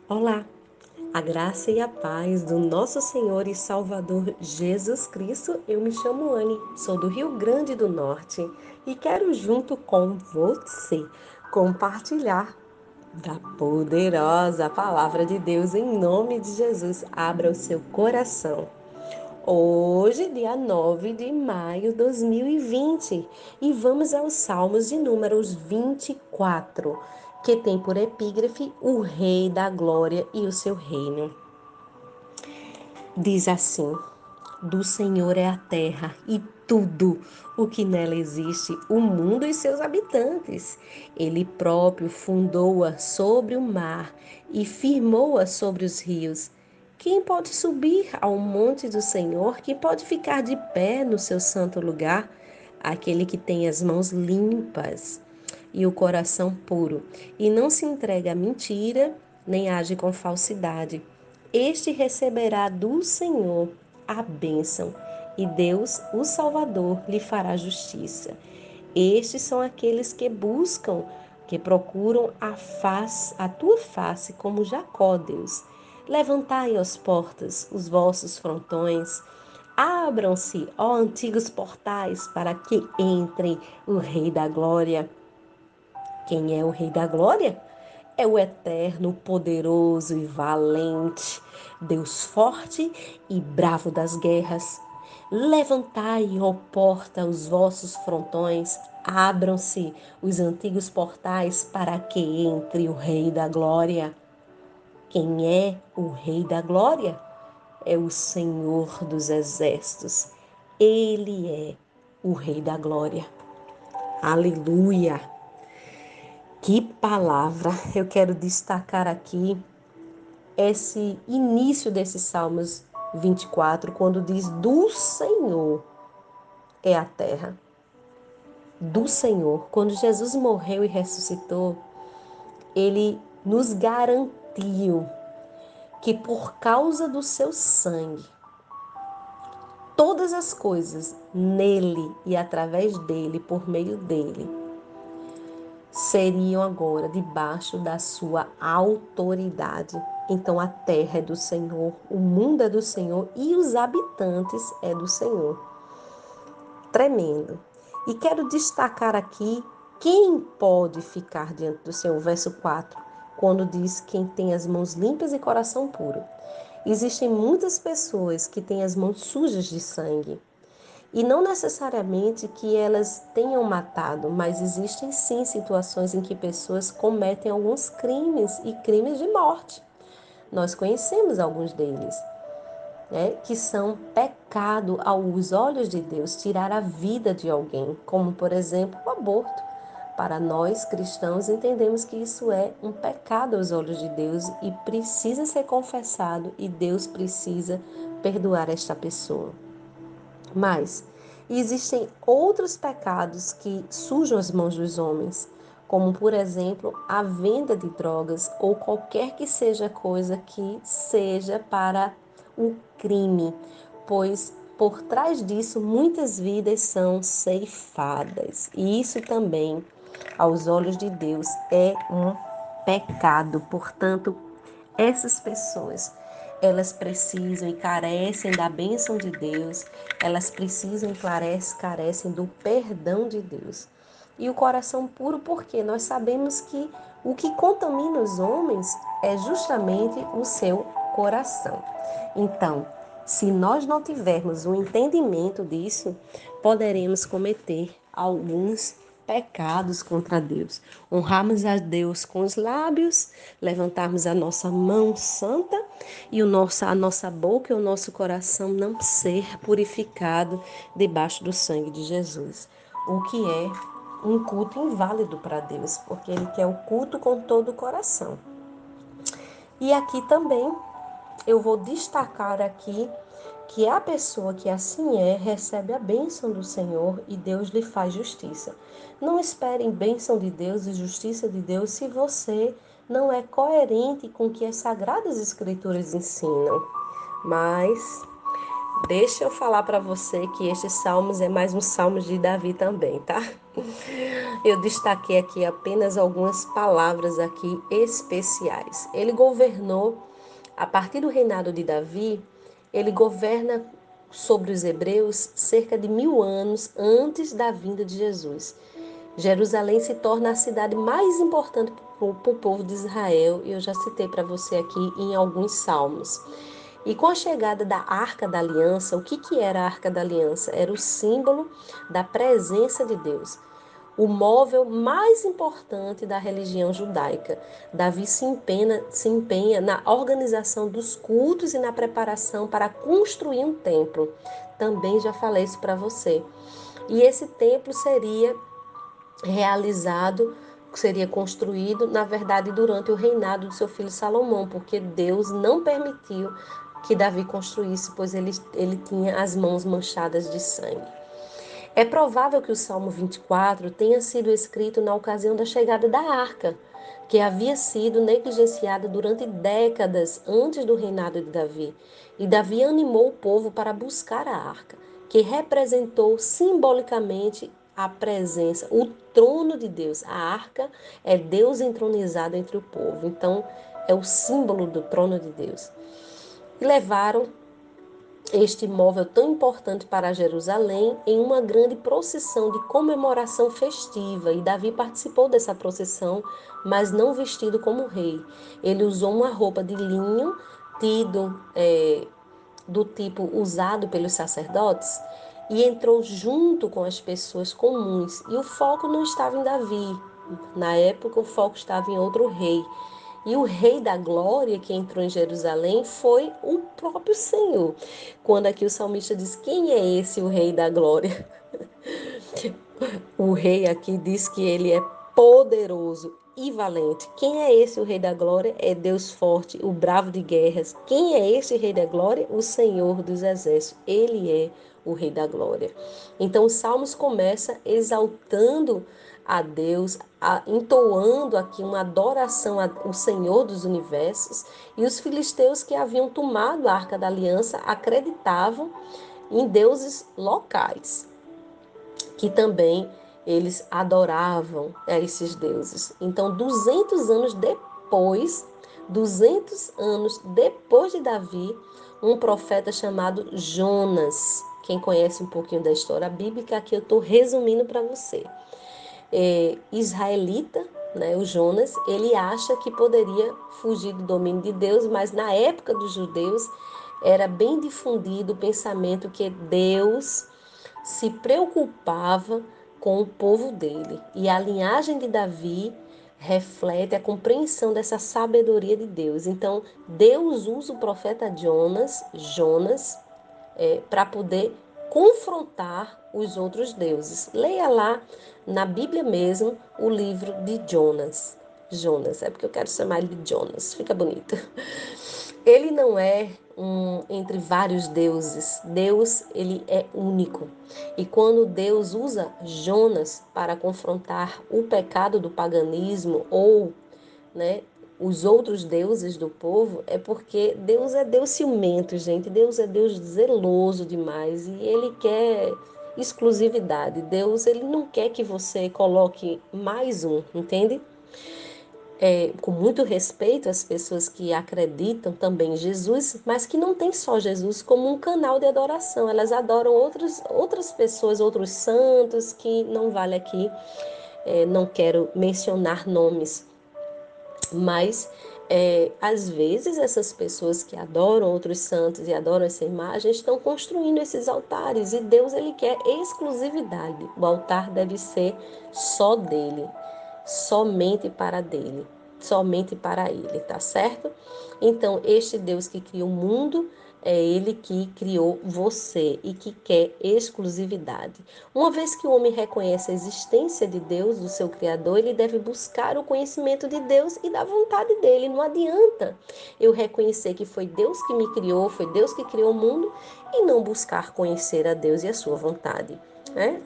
Olá, a graça e a paz do nosso Senhor e Salvador Jesus Cristo. Eu me chamo Anne, sou do Rio Grande do Norte e quero, junto com você, compartilhar da poderosa palavra de Deus em nome de Jesus. Abra o seu coração. Hoje, dia 9 de maio de 2020, e vamos aos Salmos de números 24, que tem por epígrafe o Rei da Glória e o seu reino. Diz assim: do Senhor é a terra e tudo o que nela existe, o mundo e seus habitantes. Ele próprio fundou-a sobre o mar e firmou-a sobre os rios. Quem pode subir ao monte do Senhor? Quem pode ficar de pé no seu santo lugar? Aquele que tem as mãos limpas e o coração puro, e não se entrega à mentira, nem age com falsidade. Este receberá do Senhor a bênção, e Deus, o Salvador, lhe fará justiça. Estes são aqueles que buscam, que procuram a tua face, como Jacó, Deus. Levantai as portas, os vossos frontões. Abram-se, ó antigos portais, para que entre o Rei da Glória. Quem é o Rei da Glória? É o eterno, poderoso e valente, Deus forte e bravo das guerras. Levantai, ó porta, os vossos frontões, abram-se os antigos portais para que entre o Rei da Glória. Quem é o Rei da Glória? É o Senhor dos Exércitos. Ele é o Rei da Glória. Aleluia! Que palavra! Eu quero destacar aqui esse início desses Salmos 24, quando diz: do Senhor é a terra. Do Senhor. Quando Jesus morreu e ressuscitou, ele nos garantiu que por causa do seu sangue, todas as coisas nele e através dele, por meio dele, seriam agora debaixo da sua autoridade. Então a terra é do Senhor, o mundo é do Senhor e os habitantes é do Senhor. Tremendo. E quero destacar aqui quem pode ficar diante do Senhor, verso 4, quando diz quem tem as mãos limpas e coração puro. Existem muitas pessoas que têm as mãos sujas de sangue. E não necessariamente que elas tenham matado, mas existem sim situações em que pessoas cometem alguns crimes e crimes de morte. Nós conhecemos alguns deles, né, que são pecado aos olhos de Deus, tirar a vida de alguém, como por exemplo o aborto. Para nós cristãos entendemos que isso é um pecado aos olhos de Deus e precisa ser confessado e Deus precisa perdoar esta pessoa. Mas existem outros pecados que sujam as mãos dos homens, como por exemplo a venda de drogas ou qualquer que seja coisa que seja para o crime, pois por trás disso muitas vidas são ceifadas. E isso também, aos olhos de Deus, é um pecado. Portanto, essas pessoas, elas precisam e carecem da bênção de Deus, elas precisam e carecem do perdão de Deus. E o coração puro, porque nós sabemos que o que contamina os homens é justamente o seu coração. Então, se nós não tivermos um entendimento disso, poderemos cometer alguns pecados contra Deus. Honrarmos a Deus com os lábios, levantarmos a nossa mão santa e a nossa boca e o nosso coração não ser purificado debaixo do sangue de Jesus. O que é um culto inválido para Deus, porque Ele quer o culto com todo o coração. E aqui também eu vou destacar aqui que a pessoa que assim é, recebe a bênção do Senhor e Deus lhe faz justiça. Não esperem bênção de Deus e justiça de Deus se você não é coerente com o que as Sagradas Escrituras ensinam. Mas Deixa eu falar para você que este Salmos é mais um Salmos de Davi também, tá? Eu destaquei aqui apenas algumas palavras aqui especiais. Ele governou, a partir do reinado de Davi, ele governa sobre os hebreus cerca de 1000 anos antes da vinda de Jesus. Jerusalém se torna a cidade mais importante para o povo de Israel, e eu já citei para você aqui em alguns salmos. E com a chegada da Arca da Aliança, o que era a Arca da Aliança? Era o símbolo da presença de Deus, o móvel mais importante da religião judaica. Davi se empenha na organização dos cultos e na preparação para construir um templo. Também já falei isso para você. E esse templo seria construído, na verdade, durante o reinado do seu filho Salomão, porque Deus não permitiu que Davi construísse, pois ele tinha as mãos manchadas de sangue. É provável que o Salmo 24 tenha sido escrito na ocasião da chegada da arca, que havia sido negligenciada durante décadas antes do reinado de Davi. E Davi animou o povo para buscar a arca, que representou simbolicamente a presença, o trono de Deus. A arca é Deus entronizado entre o povo. Então, é o símbolo do trono de Deus. E levaram este móvel tão importante para Jerusalém em uma grande procissão de comemoração festiva. E Davi participou dessa procissão, mas não vestido como rei. Ele usou uma roupa de linho, tido do tipo usado pelos sacerdotes, e entrou junto com as pessoas comuns. E o foco não estava em Davi. Na época, o foco estava em outro rei. E o Rei da Glória que entrou em Jerusalém foi o próprio Senhor. Quando aqui o salmista diz: quem é esse, o Rei da Glória? O rei aqui diz que ele é poderoso e valente. Quem é esse, o Rei da Glória? É Deus forte, o bravo de guerras. Quem é esse Rei da Glória? O Senhor dos Exércitos. Ele é o Rei da Glória. Então, os Salmos começa exaltando a Deus, entoando aqui uma adoração ao Senhor dos Universos. E os filisteus que haviam tomado a Arca da Aliança acreditavam em deuses locais, que também eles adoravam a esses deuses. Então, 200 anos depois de Davi, um profeta chamado Jonas, quem conhece um pouquinho da história bíblica, aqui eu estou resumindo para você. Israelita, né, o Jonas, ele acha que poderia fugir do domínio de Deus, mas na época dos judeus era bem difundido o pensamento que Deus se preocupava com o povo dele. E a linhagem de Davi reflete a compreensão dessa sabedoria de Deus. Então, Deus usa o profeta Jonas, para poder confrontar os outros deuses. Leia lá na Bíblia mesmo o livro de Jonas. Jonas, é porque eu quero chamar ele de Jonas, fica bonito. Ele não é entre vários deuses. Deus, ele é único. E quando Deus usa Jonas para confrontar o pecado do paganismo ou, né, os outros deuses do povo, é porque Deus é Deus ciumento, gente. Deus é Deus zeloso demais e ele quer exclusividade. Deus, ele não quer que você coloque mais um, entende? Com muito respeito às pessoas que acreditam também em Jesus, mas que não tem só Jesus como um canal de adoração. Elas adoram outras pessoas, outros santos, que não vale aqui, não quero mencionar nomes, mas às vezes essas pessoas que adoram outros santos e adoram essa imagem estão construindo esses altares, e Deus, ele quer exclusividade. O altar deve ser só dele, somente para dele, somente para ele, tá certo? Então, este Deus que criou o mundo é ele que criou você e que quer exclusividade. Uma vez que o homem reconhece a existência de Deus, do seu Criador, ele deve buscar o conhecimento de Deus e da vontade dele. Não adianta eu reconhecer que foi Deus que me criou, foi Deus que criou o mundo, e não buscar conhecer a Deus e a sua vontade.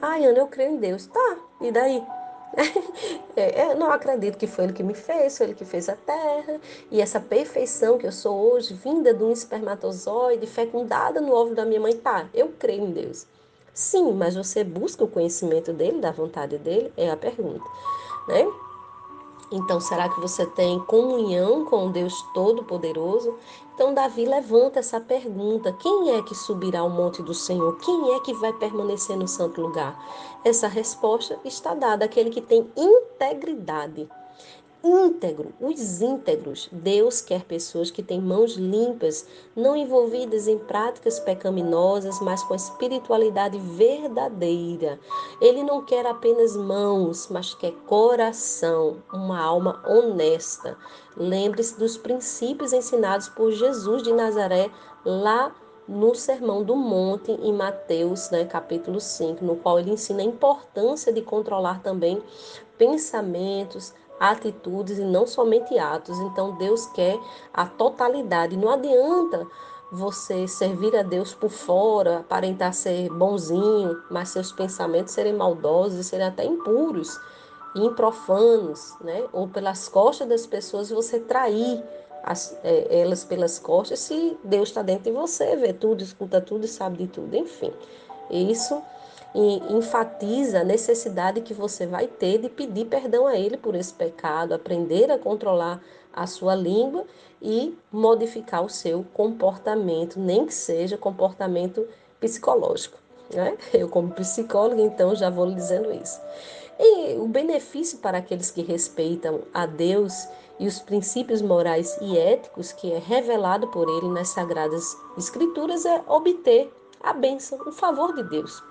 Ai, Ana, eu creio em Deus. Tá, e daí? Eu não acredito que foi ele que me fez, foi ele que fez a terra. E essa perfeição que eu sou hoje, vinda de um espermatozoide, fecundada no óvulo da minha mãe, tá, eu creio em Deus. Sim, mas você busca o conhecimento dele, da vontade dele? É a pergunta, né? Então, será que você tem comunhão com o Deus Todo-Poderoso? Então, Davi levanta essa pergunta: quem é que subirá ao monte do Senhor? Quem é que vai permanecer no santo lugar? Essa resposta está dada àquele que tem integridade. Íntegro, os íntegros. Deus quer pessoas que têm mãos limpas, não envolvidas em práticas pecaminosas, mas com espiritualidade verdadeira. Ele não quer apenas mãos, mas quer coração, uma alma honesta. Lembre-se dos princípios ensinados por Jesus de Nazaré lá no Sermão do Monte, em Mateus, capítulo 5, no qual ele ensina a importância de controlar também pensamentos, atitudes e não somente atos. Então Deus quer a totalidade. Não adianta você servir a Deus por fora, aparentar ser bonzinho, mas seus pensamentos serem maldosos e serem até impuros e improfanos, né? Ou pelas costas das pessoas você trair elas pelas costas, se Deus está dentro de você, vê tudo, escuta tudo e sabe de tudo, enfim. Isso enfatiza a necessidade que você vai ter de pedir perdão a Ele por esse pecado, aprender a controlar a sua língua e modificar o seu comportamento, nem que seja comportamento psicológico, né? Eu, como psicóloga, então já vou lhe dizendo isso. E o benefício para aqueles que respeitam a Deus e os princípios morais e éticos que é revelado por Ele nas Sagradas Escrituras é obter a bênção, o favor de Deus.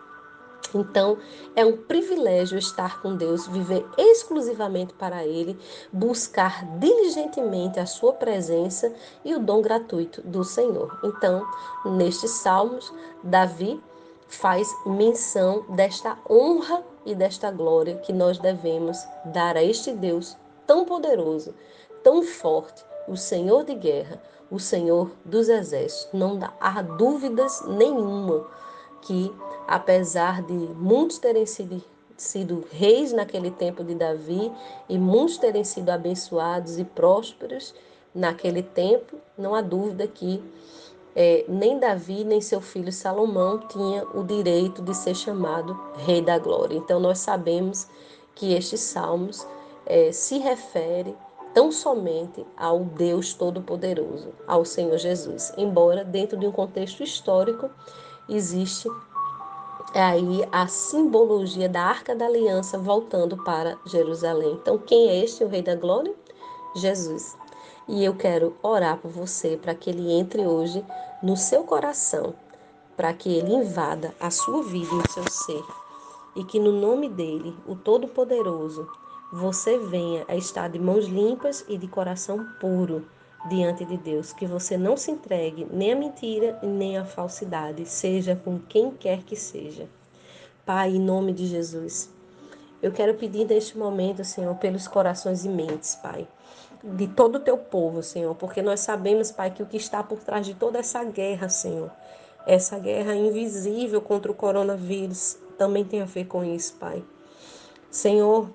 Então, é um privilégio estar com Deus, viver exclusivamente para Ele, buscar diligentemente a Sua presença e o dom gratuito do Senhor. Então, nestes salmos, Davi faz menção desta honra e desta glória que nós devemos dar a este Deus tão poderoso, tão forte, o Senhor de guerra, o Senhor dos exércitos. Não há dúvidas nenhuma que, apesar de muitos terem sido reis naquele tempo de Davi e muitos terem sido abençoados e prósperos naquele tempo, não há dúvida que nem Davi nem seu filho Salomão tinha o direito de ser chamado Rei da Glória. Então nós sabemos que estes salmos se refere tão somente ao Deus Todo-Poderoso, ao Senhor Jesus. Embora dentro de um contexto histórico existe aí a simbologia da Arca da Aliança voltando para Jerusalém. Então, quem é este, o Rei da Glória? Jesus. E eu quero orar por você para que ele entre hoje no seu coração, para que ele invada a sua vida e o seu ser. E que no nome dele, o Todo-Poderoso, você venha a estar de mãos limpas e de coração puro diante de Deus. Que você não se entregue nem à mentira nem à falsidade, seja com quem quer que seja. Pai, em nome de Jesus, eu quero pedir neste momento, Senhor, pelos corações e mentes, Pai, de todo o teu povo, Senhor, porque nós sabemos, Pai, que o que está por trás de toda essa guerra, Senhor, essa guerra invisível contra o coronavírus, também tem a ver com isso, Pai. Senhor,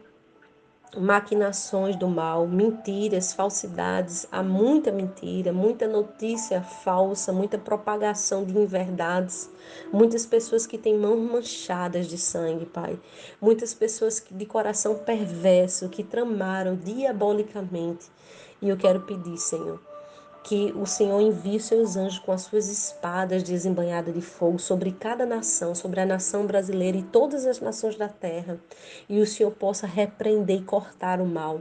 maquinações do mal, mentiras, falsidades, há muita mentira, muita notícia falsa, muita propagação de inverdades, muitas pessoas que têm mãos manchadas de sangue, Pai, muitas pessoas de coração perverso que tramaram diabolicamente. E eu quero pedir, Senhor, que o Senhor envie seus anjos com as suas espadas desembanhadas de fogo sobre cada nação, sobre a nação brasileira e todas as nações da terra. E o Senhor possa repreender e cortar o mal.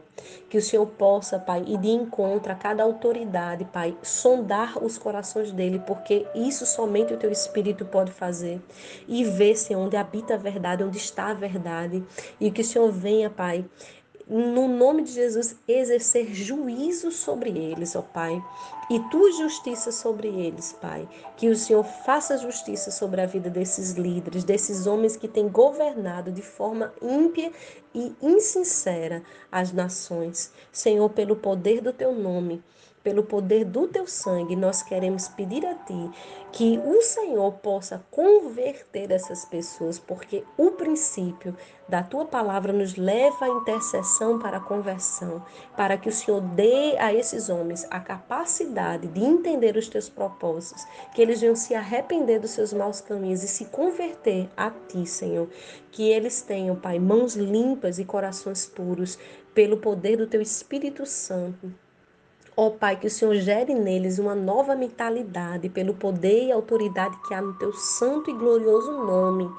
Que o Senhor possa, Pai, ir de encontro a cada autoridade, Pai, sondar os corações dele, porque isso somente o teu Espírito pode fazer. E ver, Senhor, onde habita a verdade, onde está a verdade. E que o Senhor venha, Pai, no nome de Jesus, exercer juízo sobre eles, ó Pai, e tua justiça sobre eles, Pai. Que o Senhor faça justiça sobre a vida desses líderes, desses homens que têm governado de forma ímpia e insincera as nações. Senhor, pelo poder do teu nome, pelo poder do teu sangue, nós queremos pedir a ti que o Senhor possa converter essas pessoas, porque o princípio da tua palavra nos leva à intercessão para a conversão, para que o Senhor dê a esses homens a capacidade de entender os teus propósitos, que eles venham se arrepender dos seus maus caminhos e se converter a ti, Senhor. Que eles tenham, Pai, mãos limpas e corações puros, pelo poder do teu Espírito Santo. Ó Pai, que o Senhor gere neles uma nova mentalidade pelo poder e autoridade que há no teu santo e glorioso nome.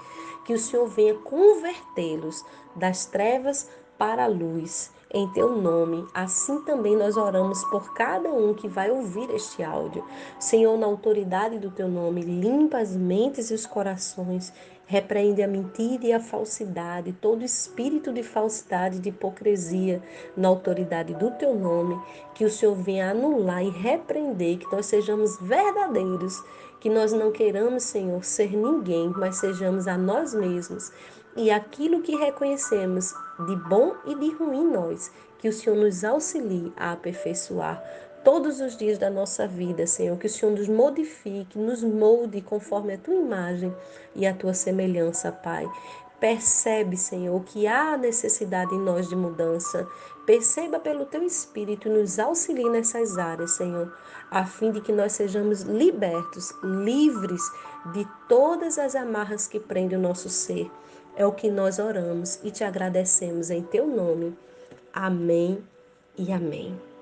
Que o Senhor venha convertê-los das trevas para a luz, em teu nome. Assim também nós oramos por cada um que vai ouvir este áudio. Senhor, na autoridade do teu nome, limpa as mentes e os corações. Repreende a mentira e a falsidade, todo espírito de falsidade, de hipocrisia, na autoridade do teu nome, que o Senhor venha anular e repreender, que nós sejamos verdadeiros, que nós não queiramos, Senhor, ser ninguém, mas sejamos a nós mesmos. E aquilo que reconhecemos de bom e de ruim em nós, que o Senhor nos auxilie a aperfeiçoar todos os dias da nossa vida, Senhor, que o Senhor nos modifique, nos molde conforme a tua imagem e a tua semelhança, Pai. Percebe, Senhor, que há necessidade em nós de mudança. Perceba pelo teu Espírito e nos auxilie nessas áreas, Senhor, a fim de que nós sejamos libertos, livres de todas as amarras que prendem o nosso ser. É o que nós oramos e te agradecemos em teu nome. Amém e amém.